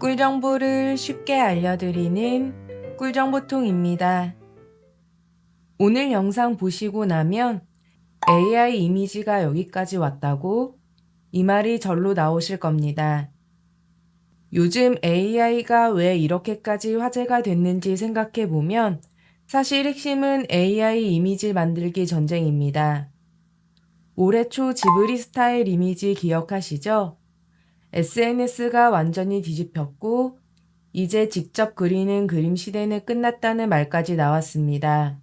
꿀 정보를 쉽게 알려드리는 꿀정보통입니다. 오늘 영상 보시고 나면 AI 이미지가 여기까지 왔다고? 이 말이 절로 나오실 겁니다. 요즘 AI가 왜 이렇게까지 화제가 됐는지 생각해 보면 사실 핵심은 AI 이미지 만들기 전쟁입니다. 올해 초 지브리 스타일 이미지 기억하시죠? SNS가 완전히 뒤집혔고 이제 직접 그리는 그림 시대는 끝났다는 말까지 나왔습니다.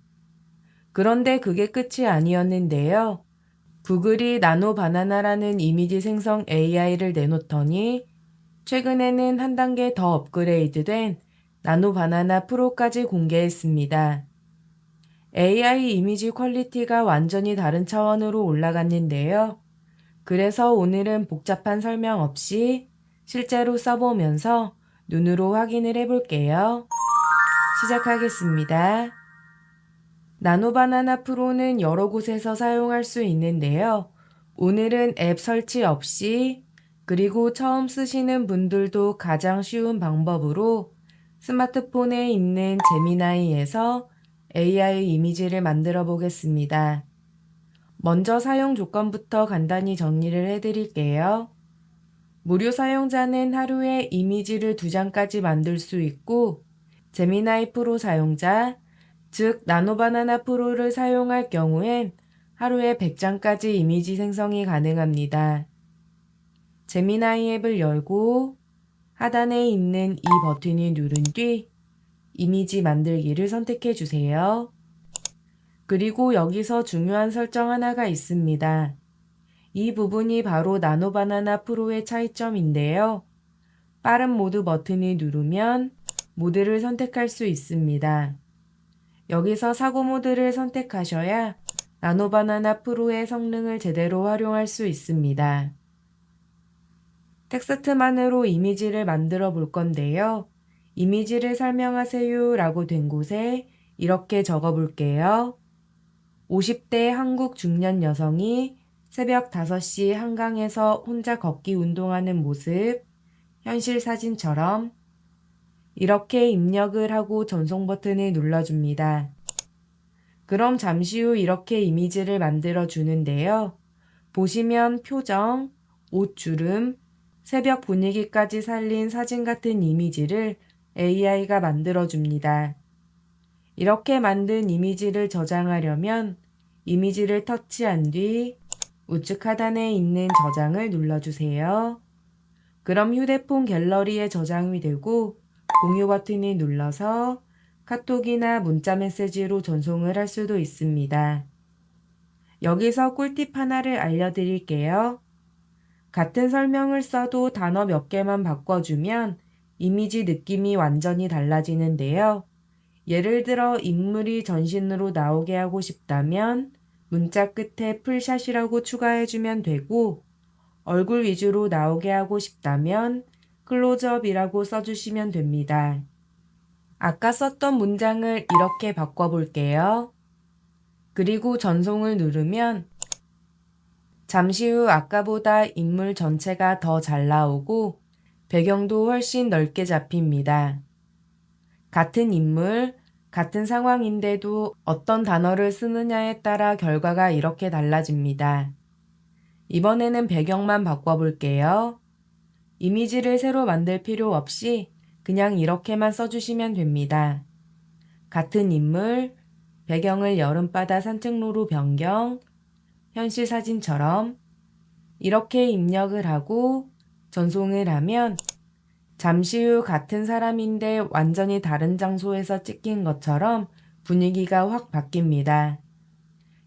그런데 그게 끝이 아니었는데요. 구글이 나노바나나라는 이미지 생성 AI를 내놓더니 최근에는 한 단계 더 업그레이드된 나노바나나 프로까지 공개했습니다. AI 이미지 퀄리티가 완전히 다른 차원으로 올라갔는데요. 그래서 오늘은 복잡한 설명 없이 실제로 써보면서 눈으로 확인을 해볼게요. 시작하겠습니다. 나노바나나 프로는 여러 곳에서 사용할 수 있는데요. 오늘은 앱 설치 없이 그리고 처음 쓰시는 분들도 가장 쉬운 방법으로 스마트폰에 있는 제미나이에서 AI 이미지를 만들어 보겠습니다. 먼저 사용 조건부터 간단히 정리를 해드릴게요. 무료 사용자는 하루에 이미지를 2장까지 만들 수 있고 제미나이 프로 사용자, 즉 나노바나나 프로를 사용할 경우엔 하루에 100장까지 이미지 생성이 가능합니다. 제미나이 앱을 열고 하단에 있는 이 버튼을 누른 뒤 이미지 만들기를 선택해 주세요. 그리고 여기서 중요한 설정 하나가 있습니다. 이 부분이 바로 나노바나나 프로의 차이점인데요. 빠른 모드 버튼을 누르면 모드를 선택할 수 있습니다. 여기서 사고 모드를 선택하셔야 나노바나나 프로의 성능을 제대로 활용할 수 있습니다. 텍스트만으로 이미지를 만들어 볼 건데요. 이미지를 설명하세요 라고 된 곳에 이렇게 적어 볼게요. 50대 한국 중년 여성이 새벽 5시 한강에서 혼자 걷기 운동하는 모습, 현실 사진처럼 이렇게 입력을 하고 전송 버튼을 눌러줍니다. 그럼 잠시 후 이렇게 이미지를 만들어 주는데요. 보시면 표정, 옷 주름, 새벽 분위기까지 살린 사진 같은 이미지를 AI가 만들어 줍니다. 이렇게 만든 이미지를 저장하려면 이미지를 터치한 뒤 우측 하단에 있는 저장을 눌러주세요. 그럼 휴대폰 갤러리에 저장이 되고 공유 버튼을 눌러서 카톡이나 문자 메시지로 전송을 할 수도 있습니다. 여기서 꿀팁 하나를 알려드릴게요. 같은 설명을 써도 단어 몇 개만 바꿔주면 이미지 느낌이 완전히 달라지는데요. 예를 들어 인물이 전신으로 나오게 하고 싶다면 문자 끝에 풀샷이라고 추가해주면 되고 얼굴 위주로 나오게 하고 싶다면 클로즈업이라고 써주시면 됩니다. 아까 썼던 문장을 이렇게 바꿔볼게요. 그리고 전송을 누르면 잠시 후 아까보다 인물 전체가 더 잘 나오고 배경도 훨씬 넓게 잡힙니다. 같은 인물, 같은 상황인데도 어떤 단어를 쓰느냐에 따라 결과가 이렇게 달라집니다. 이번에는 배경만 바꿔볼게요. 이미지를 새로 만들 필요 없이 그냥 이렇게만 써주시면 됩니다. 같은 인물, 배경을 여름바다 산책로로 변경, 현실 사진처럼 이렇게 입력을 하고 전송을 하면 잠시 후 같은 사람인데 완전히 다른 장소에서 찍힌 것처럼 분위기가 확 바뀝니다.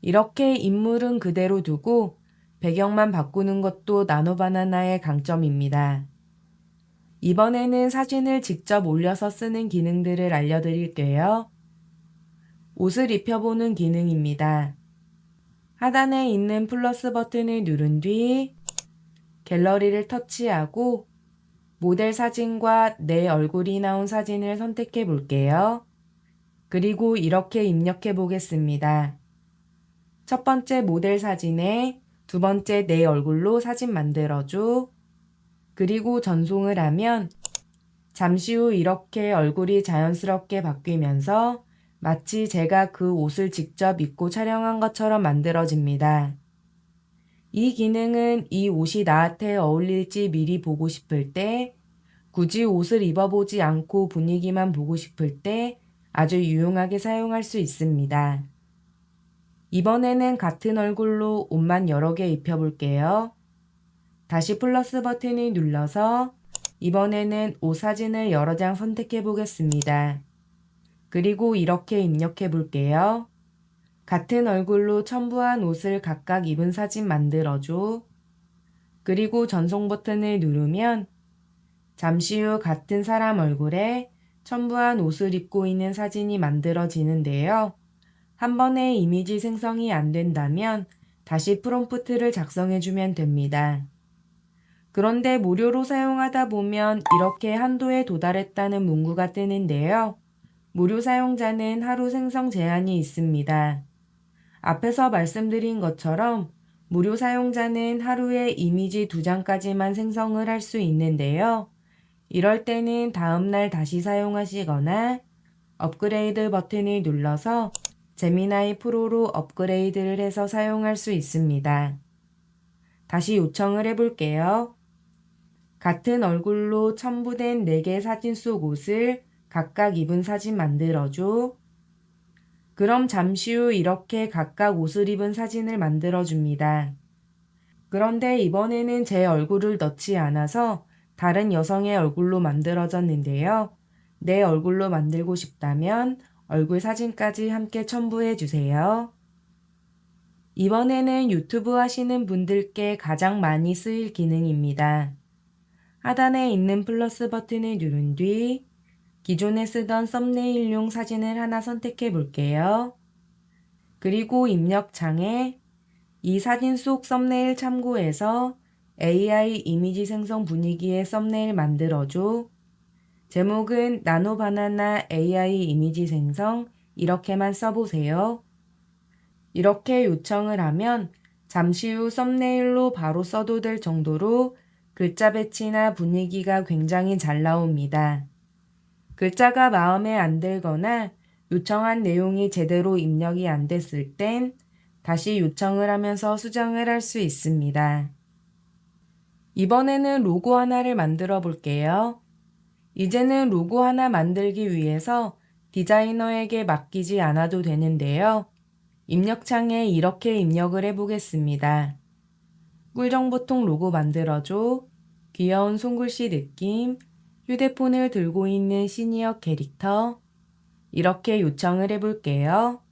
이렇게 인물은 그대로 두고 배경만 바꾸는 것도 나노바나나의 강점입니다. 이번에는 사진을 직접 올려서 쓰는 기능들을 알려드릴게요. 옷을 입혀보는 기능입니다. 하단에 있는 플러스 버튼을 누른 뒤 갤러리를 터치하고 모델 사진과 내 얼굴이 나온 사진을 선택해 볼게요. 그리고 이렇게 입력해 보겠습니다. 첫 번째 모델 사진에 두 번째 내 얼굴로 사진 만들어줘. 그리고 전송을 하면 잠시 후 이렇게 얼굴이 자연스럽게 바뀌면서 마치 제가 그 옷을 직접 입고 촬영한 것처럼 만들어집니다. 이 기능은 이 옷이 나한테 어울릴지 미리 보고 싶을 때, 굳이 옷을 입어보지 않고 분위기만 보고 싶을 때 아주 유용하게 사용할 수 있습니다. 이번에는 같은 얼굴로 옷만 여러 개 입혀볼게요. 다시 플러스 버튼을 눌러서 이번에는 옷 사진을 여러 장 선택해 보겠습니다. 그리고 이렇게 입력해 볼게요. 같은 얼굴로 첨부한 옷을 각각 입은 사진 만들어줘. 그리고 전송 버튼을 누르면 잠시 후 같은 사람 얼굴에 첨부한 옷을 입고 있는 사진이 만들어지는데요. 한 번에 이미지 생성이 안 된다면 다시 프롬프트를 작성해주면 됩니다. 그런데 무료로 사용하다 보면 이렇게 한도에 도달했다는 문구가 뜨는데요. 무료 사용자는 하루 생성 제한이 있습니다. 앞에서 말씀드린 것처럼 무료 사용자는 하루에 이미지 2장까지만 생성을 할 수 있는데요. 이럴 때는 다음날 다시 사용하시거나 업그레이드 버튼을 눌러서 제미나이 프로로 업그레이드를 해서 사용할 수 있습니다. 다시 요청을 해볼게요. 같은 얼굴로 첨부된 4개 사진 속 옷을 각각 입은 사진 만들어줘. 그럼 잠시 후 이렇게 각각 옷을 입은 사진을 만들어줍니다. 그런데 이번에는 제 얼굴을 넣지 않아서 다른 여성의 얼굴로 만들어졌는데요. 내 얼굴로 만들고 싶다면 얼굴 사진까지 함께 첨부해 주세요. 이번에는 유튜브 하시는 분들께 가장 많이 쓰일 기능입니다. 하단에 있는 플러스 버튼을 누른 뒤 기존에 쓰던 썸네일용 사진을 하나 선택해 볼게요. 그리고 입력창에 이 사진 속 썸네일 참고해서 AI 이미지 생성 분위기의 썸네일 만들어줘. 제목은 나노바나나 AI 이미지 생성 이렇게만 써보세요. 이렇게 요청을 하면 잠시 후 썸네일로 바로 써도 될 정도로 글자 배치나 분위기가 굉장히 잘 나옵니다. 글자가 마음에 안 들거나 요청한 내용이 제대로 입력이 안 됐을 땐 다시 요청을 하면서 수정을 할 수 있습니다. 이번에는 로고 하나를 만들어 볼게요. 이제는 로고 하나 만들기 위해서 디자이너에게 맡기지 않아도 되는데요. 입력창에 이렇게 입력을 해보겠습니다. 꿀정보통 로고 만들어줘. 귀여운 손글씨 느낌. 휴대폰을 들고 있는 시니어 캐릭터. 이렇게 요청을 해볼게요.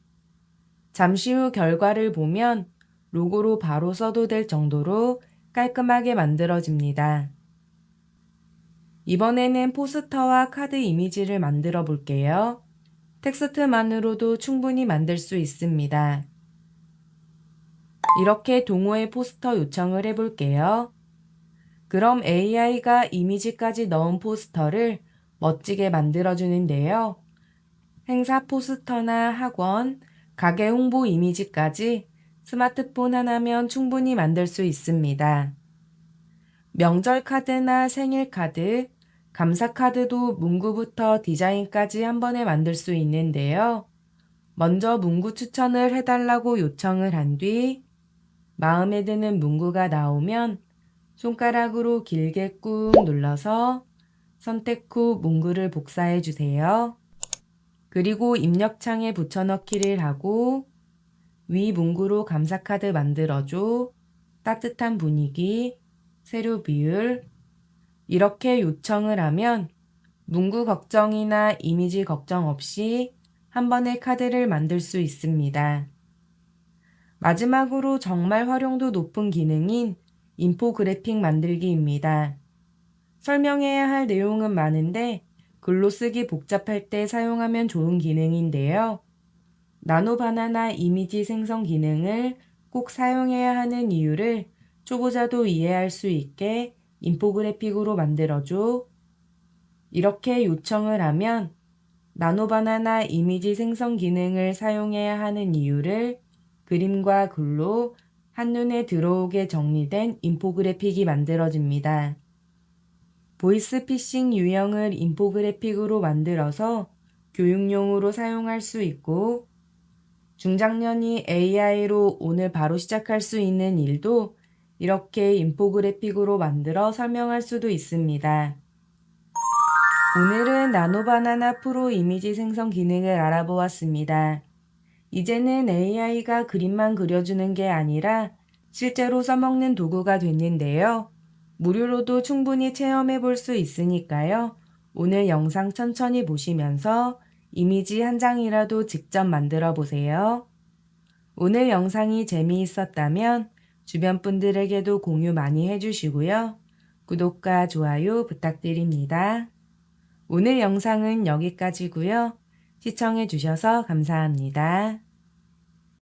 잠시 후 결과를 보면 로고로 바로 써도 될 정도로 깔끔하게 만들어집니다. 이번에는 포스터와 카드 이미지를 만들어 볼게요. 텍스트만으로도 충분히 만들 수 있습니다. 이렇게 동호회 포스터 요청을 해볼게요. 그럼 AI가 이미지까지 넣은 포스터를 멋지게 만들어주는데요. 행사 포스터나 학원, 가게 홍보 이미지까지 스마트폰 하나면 충분히 만들 수 있습니다. 명절 카드나 생일 카드, 감사 카드도 문구부터 디자인까지 한 번에 만들 수 있는데요. 먼저 문구 추천을 해달라고 요청을 한 뒤 마음에 드는 문구가 나오면 손가락으로 길게 꾹 눌러서 선택 후 문구를 복사해 주세요. 그리고 입력창에 붙여넣기를 하고 위 문구로 감사카드 만들어줘. 따뜻한 분위기, 세로 비율. 이렇게 요청을 하면 문구 걱정이나 이미지 걱정 없이 한 번에 카드를 만들 수 있습니다. 마지막으로 정말 활용도 높은 기능인 인포그래픽 만들기입니다. 설명해야 할 내용은 많은데 글로 쓰기 복잡할 때 사용하면 좋은 기능인데요. 나노바나나 이미지 생성 기능을 꼭 사용해야 하는 이유를 초보자도 이해할 수 있게 인포그래픽으로 만들어줘. 이렇게 요청을 하면 나노바나나 이미지 생성 기능을 사용해야 하는 이유를 그림과 글로 한눈에 들어오게 정리된 인포그래픽이 만들어집니다. 보이스피싱 유형을 인포그래픽으로 만들어서 교육용으로 사용할 수 있고, 중장년이 AI로 오늘 바로 시작할 수 있는 일도 이렇게 인포그래픽으로 만들어 설명할 수도 있습니다. 오늘은 나노바나나 프로 이미지 생성 기능을 알아보았습니다. 이제는 AI가 그림만 그려주는 게 아니라 실제로 써먹는 도구가 됐는데요. 무료로도 충분히 체험해 볼 수 있으니까요. 오늘 영상 천천히 보시면서 이미지 한 장이라도 직접 만들어 보세요. 오늘 영상이 재미있었다면 주변 분들에게도 공유 많이 해주시고요. 구독과 좋아요 부탁드립니다. 오늘 영상은 여기까지고요. 시청해 주셔서 감사합니다.